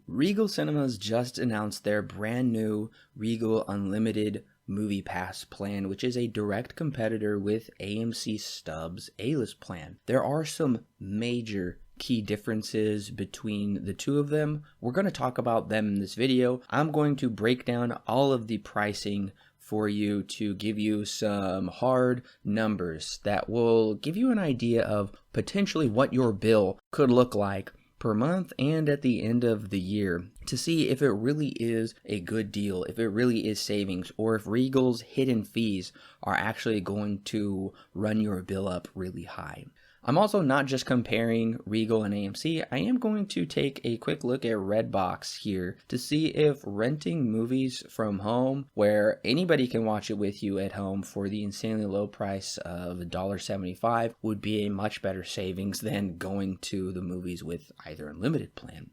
Regal Cinemas just announced their brand new Regal Unlimited Movie Pass plan, which is a direct competitor with AMC Stubs A-List plan. There are some major key differences between the two of them. We're going to talk about them in this video. I'm going to break down all of the pricing for you to give you some hard numbers that will give you an idea of potentially what your bill could look like per month and at the end of the year, to see if it really is a good deal, if it really is savings, or if Regal's hidden fees are actually going to run your bill up really high. I'm also not just comparing Regal and AMC. I am going to take a quick look at Redbox here to see if renting movies from home, where anybody can watch it with you at home for the insanely low price of $1.75, would be a much better savings than going to the movies with either unlimited plan.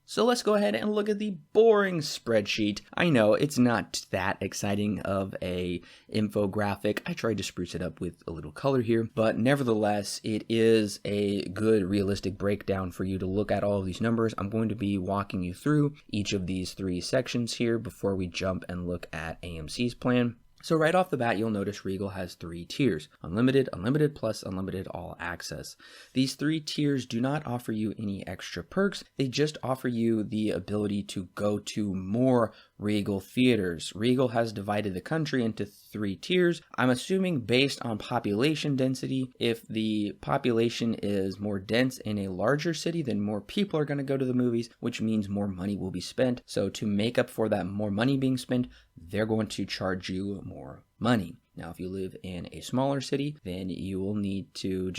So let's go ahead and look at the boring spreadsheet. I know it's not that exciting of a infographic. I tried to spruce it up with a little color here, but nevertheless, it is a good realistic breakdown for you to look at all of these numbers. I'm going to be walking you through each of these three sections here before we jump and look at AMC's plan. So right off the bat, you'll notice Regal has three tiers: Unlimited, Unlimited Plus, Unlimited All Access. These three tiers do not offer you any extra perks. They just offer you the ability to go to more Regal theaters. Regal has divided the country into three tiers. I'm assuming based on population density. If the population is more dense in a larger city, then more people are going to go to the movies, which means more money will be spent. So to make up for that more money being spent, they're going to charge you more money. Now, if you live in a smaller city, then you will need to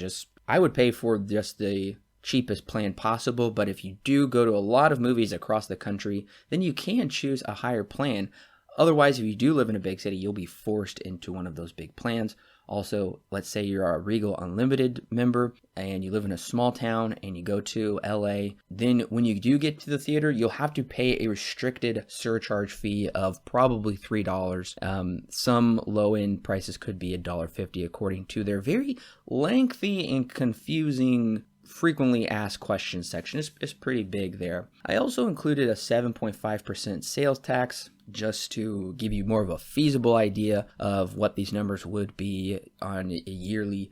I would pay for just the cheapest plan possible, but if you do go to a lot of movies across the country, then you can choose a higher plan. Otherwise, if you do live in a big city, you'll be forced into one of those big plans. Also, let's say you're a Regal Unlimited member and you live in a small town and you go to LA, then when you do get to the theater, you'll have to pay a restricted surcharge fee of probably $3. Some low-end prices could be $1.50 according to their very lengthy and confusing frequently asked questions section. Is pretty big there. I also included a 7.5% sales tax just to give you more of a feasible idea of what these numbers would be on a yearly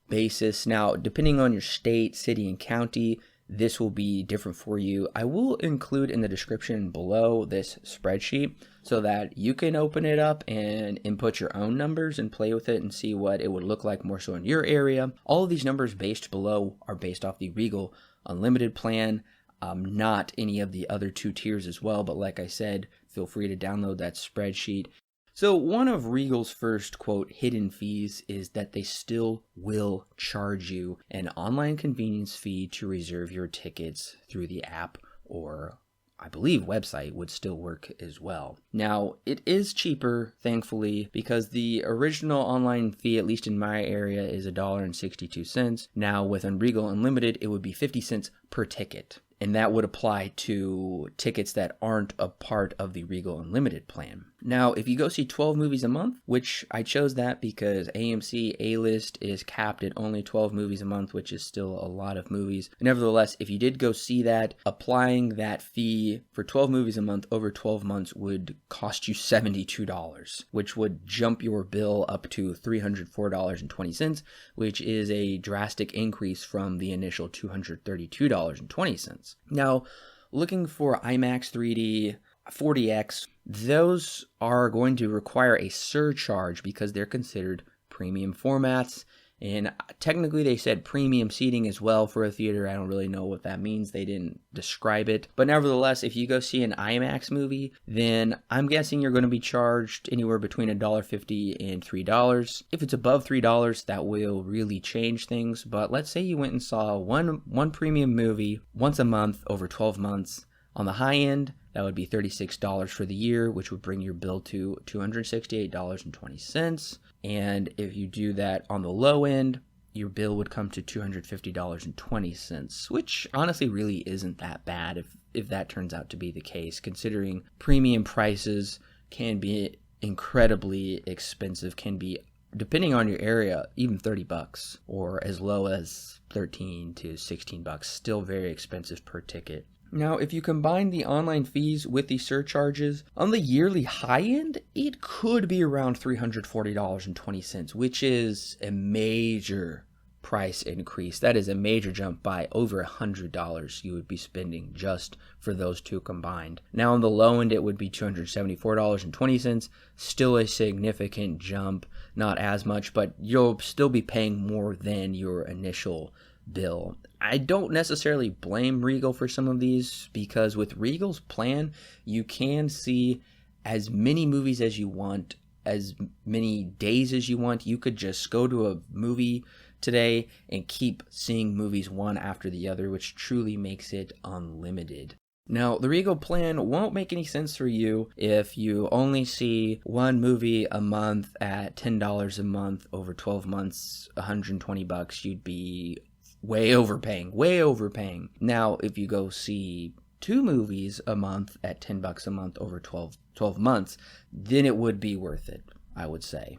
basis. Now, depending on your state, city, and county, this will be different for you. I will include in the description below this spreadsheet so that you can open it up and input your own numbers and play with it and see what it would look like more so in your area. All of these numbers based below are based off the Regal Unlimited plan, not any of the other two tiers as well. But like I said, feel free to download that spreadsheet. So one of Regal's first, quote, hidden fees is that they still will charge you an online convenience fee to reserve your tickets through the app, or I believe website would still work as well. Now, it is cheaper, thankfully, because the original online fee, at least in my area, is $1.62. Now, with Regal Unlimited, it would be 50 cents per ticket. And that would apply to tickets that aren't a part of the Regal Unlimited plan. Now, if you go see 12 movies a month, which I chose that because AMC A-List is capped at only 12 movies a month, which is still a lot of movies. Nevertheless, if you did go see that, applying that fee for 12 movies a month over 12 months would cost you $72, which would jump your bill up to $304.20, which is a drastic increase from the initial $232.20. Now, looking for IMAX 3D, 4DX, those are going to require a surcharge because they're considered premium formats. And technically they said premium seating as well for a theater. I don't really know what that means. They didn't describe it. But nevertheless, if you go see an IMAX movie, then I'm guessing you're going to be charged anywhere between $1.50 and $3. If it's above $3, that will really change things. But let's say you went and saw one premium movie once a month over 12 months. On the high end, that would be $36 for the year, which would bring your bill to $268.20. And if you do that on the low end, your bill would come to $250.20, which honestly really isn't that bad if that turns out to be the case, considering premium prices can be incredibly expensive, can be, depending on your area, even $30 or as low as $13 to $16, still very expensive per ticket. Now, if you combine the online fees with the surcharges, on the yearly high end, it could be around $340.20, which is a major price increase. That is a major jump by over $100 you would be spending just for those two combined. Now, on the low end, it would be $274.20, still a significant jump, not as much, but you'll still be paying more than your initial bill. I don't necessarily blame Regal for some of these, because with Regal's plan, you can see as many movies as you want, as many days as you want. You could just go to a movie today and keep seeing movies one after the other, which truly makes it unlimited. Now, the Regal plan won't make any sense for you if you only see one movie a month at $10 a month over 12 months, $120. You'd be way overpaying. Now, if you go see two movies a month at $10 a month over 12 months, then it would be worth it, I would say.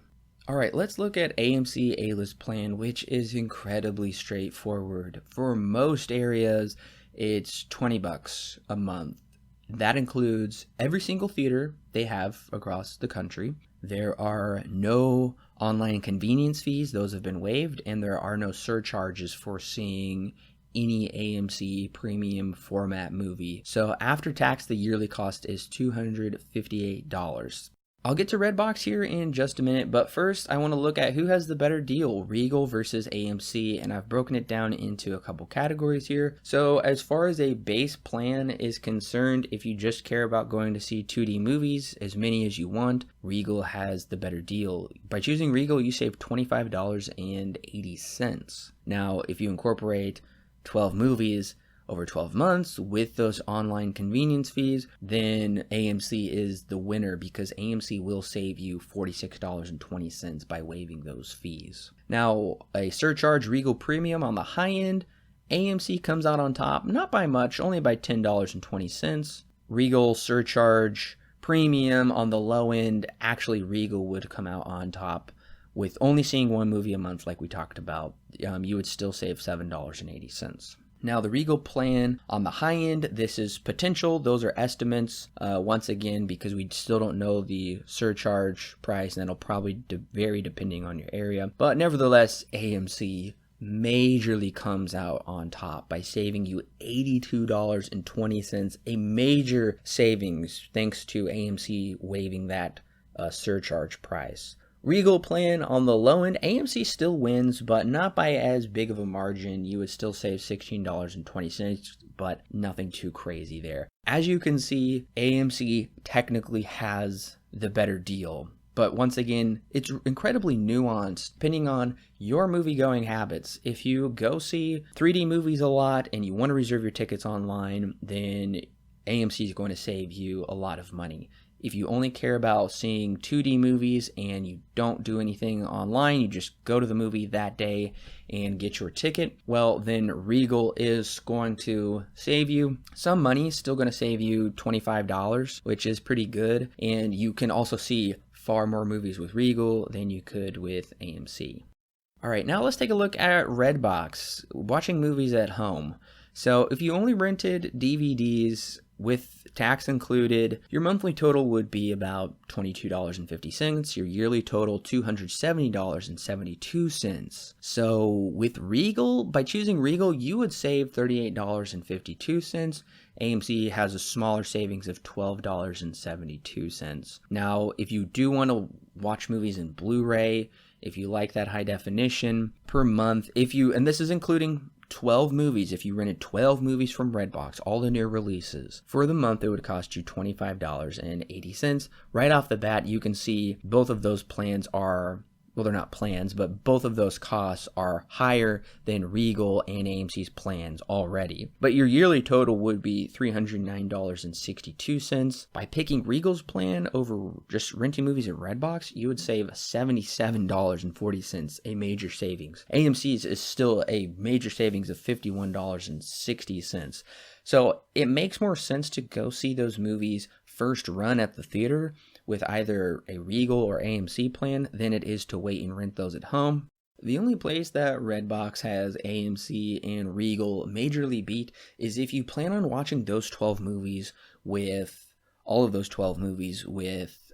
All right, let's look at AMC A-List plan, which is incredibly straightforward. For most areas, it's $20 a month. That includes every single theater they have across the country. There are no online convenience fees. Those have been waived, and there are no surcharges for seeing any AMC premium format movie. So after tax, the yearly cost is $258. I'll get to Redbox here in just a minute, but first I want to look at who has the better deal, Regal versus AMC, and I've broken it down into a couple categories here. So as far as a base plan is concerned, if you just care about going to see 2D movies, as many as you want, Regal has the better deal. By choosing Regal, you save $25.80. Now, if you incorporate 12 movies over 12 months with those online convenience fees, then AMC is the winner, because AMC will save you $46.20 by waiving those fees. Now, a surcharge Regal Premium on the high end, AMC comes out on top, not by much, only by $10.20. Regal surcharge Premium on the low end, actually Regal would come out on top. With only seeing one movie a month like we talked about, you would still save $7.80. Now, the Regal plan on the high end, this is potential. Those are estimates, once again, because we still don't know the surcharge price, and that'll probably vary depending on your area. But nevertheless, AMC majorly comes out on top by saving you $82.20, a major savings thanks to AMC waiving that surcharge price. Regal plan on the low end, AMC still wins, but not by as big of a margin. You would still save $16.20, but nothing too crazy there. As you can see, AMC technically has the better deal. But once again, it's incredibly nuanced depending on your movie-going habits. If you go see 3D movies a lot and you want to reserve your tickets online, then AMC is going to save you a lot of money. If you only care about seeing 2D movies and you don't do anything online, you just go to the movie that day and get your ticket, well, then Regal is going to save you some money, still going to save you $25, which is pretty good. And you can also see far more movies with Regal than you could with AMC. All right, now let's take a look at Redbox, watching movies at home. So if you only rented DVDs with tax included, your monthly total would be about $22.50. Your yearly total, $270.72. So with Regal, by choosing Regal, you would save $38.52. AMC has a smaller savings of $12.72. Now, if you do want to watch movies in Blu-ray, if you like that high definition per month, and this is including 12 movies, if you rented 12 movies from Redbox, all the new releases, for the month it would cost you $25.80. Right off the bat, you can see both of those plans are, well, they're not plans, but both of those costs are higher than Regal and AMC's plans already. But your yearly total would be $309.62. By picking Regal's plan over just renting movies at Redbox, you would save $77.40, a major savings. AMC's is still a major savings of $51.60. So it makes more sense to go see those movies first run at the theater with either a Regal or AMC plan than it is to wait and rent those at home. The only place that Redbox has AMC and Regal majorly beat is if you plan on watching those 12 movies with all of those 12 movies with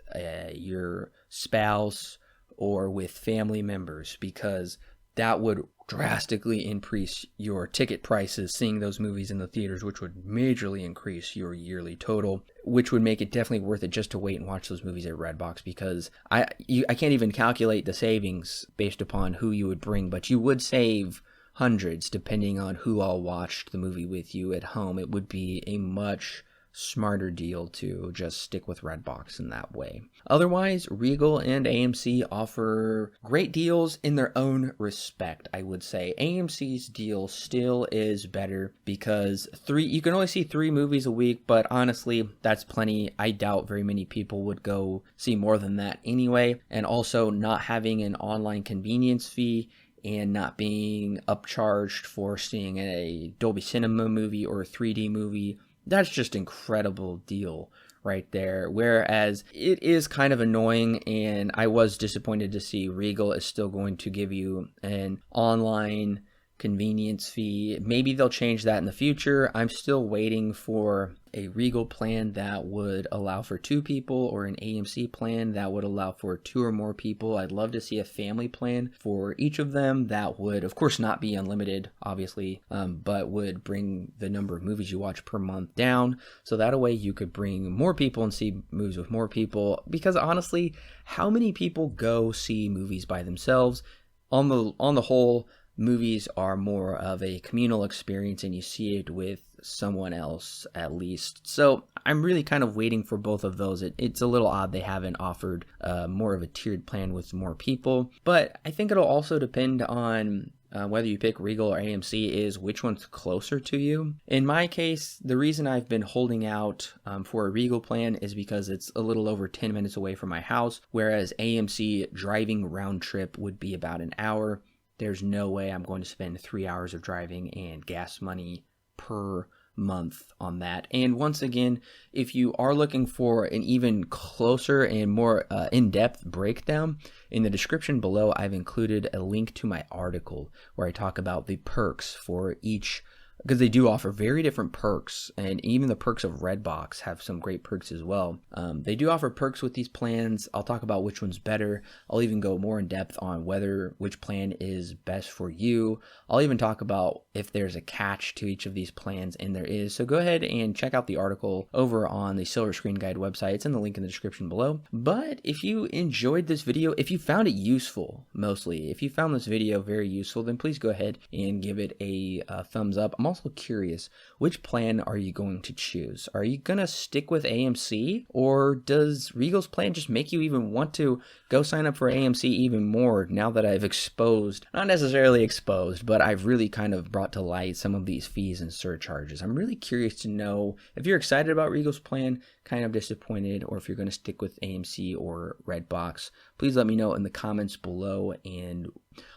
your spouse or with family members, because that would drastically increase your ticket prices seeing those movies in the theaters, which would majorly increase your yearly total, which would make it definitely worth it just to wait and watch those movies at Redbox, because I can't even calculate the savings based upon who you would bring, but you would save hundreds depending on who all watched the movie with you at home. It would be a much smarter deal to just stick with Redbox in that way. Otherwise, Regal and AMC offer great deals in their own respect, I would say. AMC's deal still is better because you can only see 3 movies a week, but honestly, that's plenty. I doubt very many people would go see more than that anyway. And also, not having an online convenience fee and not being upcharged for seeing a Dolby Cinema movie or a 3D movie, that's just incredible deal right there. Whereas it is kind of annoying, and I was disappointed to see Regal is still going to give you an online convenience fee. Maybe they'll change that in the future. I'm still waiting for a Regal plan that would allow for 2 people, or an AMC plan that would allow for 2 or more people. I'd love to see a family plan for each of them that would, of course, not be unlimited, obviously, but would bring the number of movies you watch per month down. So that way you could bring more people and see movies with more people. Because honestly, how many people go see movies by themselves? On the whole, movies are more of a communal experience, and you see it with someone else at least. So I'm really kind of waiting for both of those. It's a little odd they haven't offered more of a tiered plan with more people, but I think it'll also depend on whether you pick Regal or AMC is which one's closer to you. In my case, the reason I've been holding out for a Regal plan is because it's a little over 10 minutes away from my house, whereas AMC driving round trip would be about an hour. There's no way I'm going to spend 3 hours of driving and gas money per month on that. And once again, if you are looking for an even closer and more in-depth breakdown, in the description below, I've included a link to my article where I talk about the perks for each, because they do offer very different perks, and even the perks of Redbox have some great perks as well. They do offer perks with these plans. I'll talk about which one's better. I'll even go more in depth on which plan is best for you. I'll even talk about if there's a catch to each of these plans, and there is. So go ahead and check out the article over on the Silver Screen Guide website. It's in the link in the description below. But if you enjoyed this video, if you found it useful, mostly, if you found this video very useful, then please go ahead and give it a thumbs up. I'm also curious, which plan are you going to choose? Are you going to stick with AMC, or does Regal's plan just make you even want to go sign up for AMC even more now that I've exposed, not necessarily exposed, but I've really kind of brought to light some of these fees and surcharges? I'm really curious to know if you're excited about Regal's plan, kind of disappointed, or if you're going to stick with AMC or Redbox. Please let me know in the comments below. And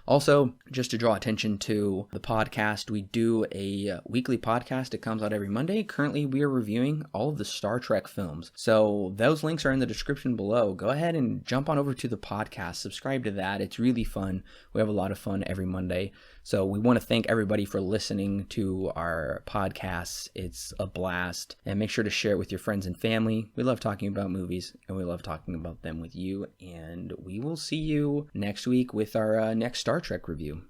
also, just to draw attention to the podcast, we do a weekly podcast. It comes out every Monday. Currently, we are reviewing all of the Star Trek films. So those links are in the description below. Go ahead and jump on over to the podcast. Subscribe to that. It's really fun. We have a lot of fun every Monday. So we want to thank everybody for listening to our podcasts. It's a blast. And make sure to share it with your friends and family. We love talking about movies, and we love talking about them with you. And we will see you next week with our next Star Trek review.